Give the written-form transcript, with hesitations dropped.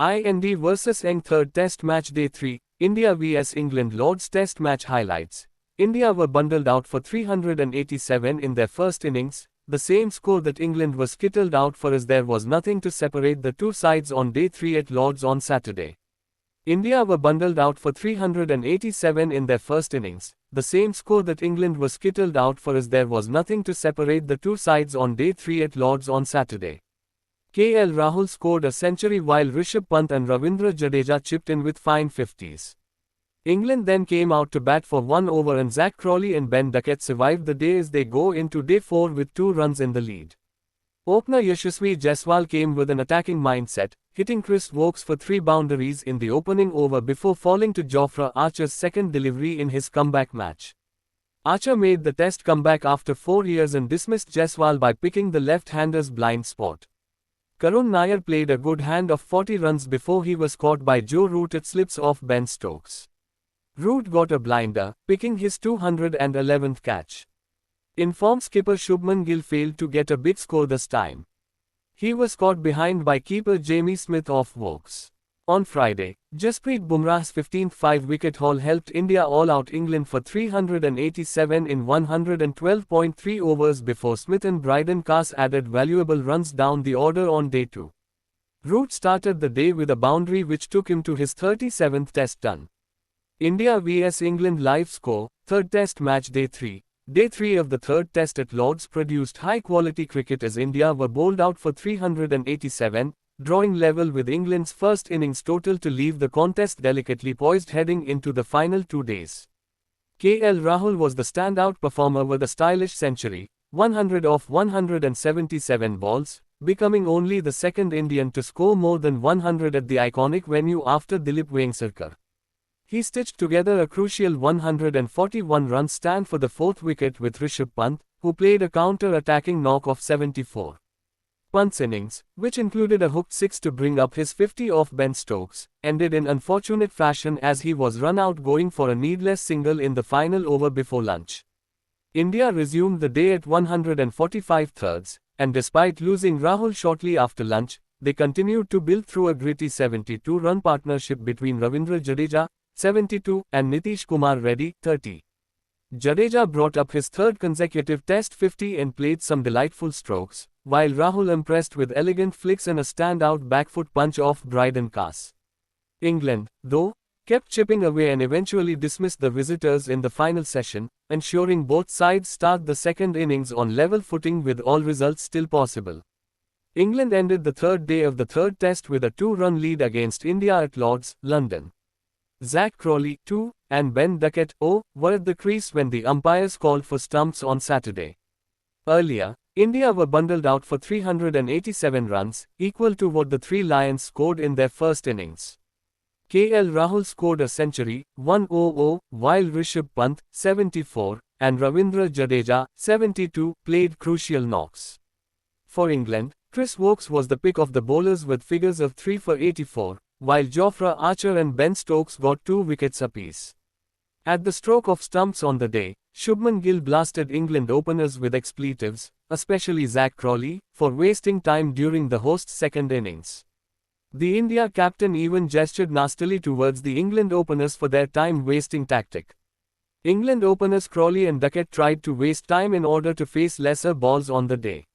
IND vs Eng third test match day 3, India vs England Lords test match highlights. India were bundled out for 387 in their first innings, the same score that England was skittled out for as there was nothing to separate the two sides on day 3 at Lords on Saturday. India were bundled out for 387 in their first innings, the same score that England was skittled out for as there was nothing to separate the two sides on day 3 at Lords on Saturday. KL Rahul scored a century while Rishabh Pant and Ravindra Jadeja chipped in with fine 50s. England then came out to bat for 1 over and Zak Crawley and Ben Duckett survived the day as they go into day 4 with 2 runs in the lead. Opener Yashasvi Jaiswal came with an attacking mindset, hitting Chris Woakes for 3 boundaries in the opening over before falling to Jofra Archer's second delivery in his comeback match. Archer made the test comeback after 4 years and dismissed Jaiswal by picking the left-hander's blind spot. Karun Nair played a good hand of 40 runs before he was caught by Joe Root at slips off Ben Stokes. Root got a blinder, picking his 211th catch. Informed skipper Shubman Gill failed to get a big score this time. He was caught behind by keeper Jamie Smith off Woakes. On Friday, Jasprit Bumrah's 15th 5-wicket haul helped India all out England for 387 in 112.3 overs before Smith and Brydon Case added valuable runs down the order on day 2. Root started the day with a boundary which took him to his 37th test done. India vs England live score, third test match day 3. Day 3 of the third test at Lords produced high-quality cricket as India were bowled out for 387, drawing level with England's first innings total to leave the contest delicately poised heading into the final 2 days. KL Rahul was the standout performer with a stylish century, 100 off 177 balls, becoming only the second Indian to score more than 100 at the iconic venue after Dilip Vengsarkar. He stitched together a crucial 141-run stand for the fourth wicket with Rishabh Pant, who played a counter-attacking knock of 74. Pant's innings, which included a hooked 6 to bring up his 50 off Ben Stokes, ended in unfortunate fashion as he was run out going for a needless single in the final over before lunch. India resumed the day at 145 thirds, and despite losing Rahul shortly after lunch, they continued to build through a gritty 72-run partnership between Ravindra Jadeja, 72, and Nitish Kumar Reddy, 30. Jadeja brought up his third consecutive Test 50 and played some delightful strokes, while Rahul impressed with elegant flicks and a standout backfoot punch off Brydon Case. England, though, kept chipping away and eventually dismissed the visitors in the final session, ensuring both sides start the second innings on level footing with all results still possible. England ended the third day of the third test with a 2-run lead against India at Lords, London. Zak Crawley, 2, and Ben Duckett, 0, were at the crease when the umpires called for stumps on Saturday. Earlier, India were bundled out for 387 runs, equal to what the Three Lions scored in their first innings. KL Rahul scored a century, 100, while Rishabh Pant, 74, and Ravindra Jadeja, 72, played crucial knocks. For England, Chris Woakes was the pick of the bowlers with figures of 3 for 84, while Jofra Archer and Ben Stokes got 2 wickets apiece. At the stroke of stumps on the day, Shubman Gill blasted England openers with expletives, especially Zak Crawley, for wasting time during the host's second innings. The India captain even gestured nastily towards the England openers for their time-wasting tactic. England openers Crawley and Duckett tried to waste time in order to face lesser balls on the day.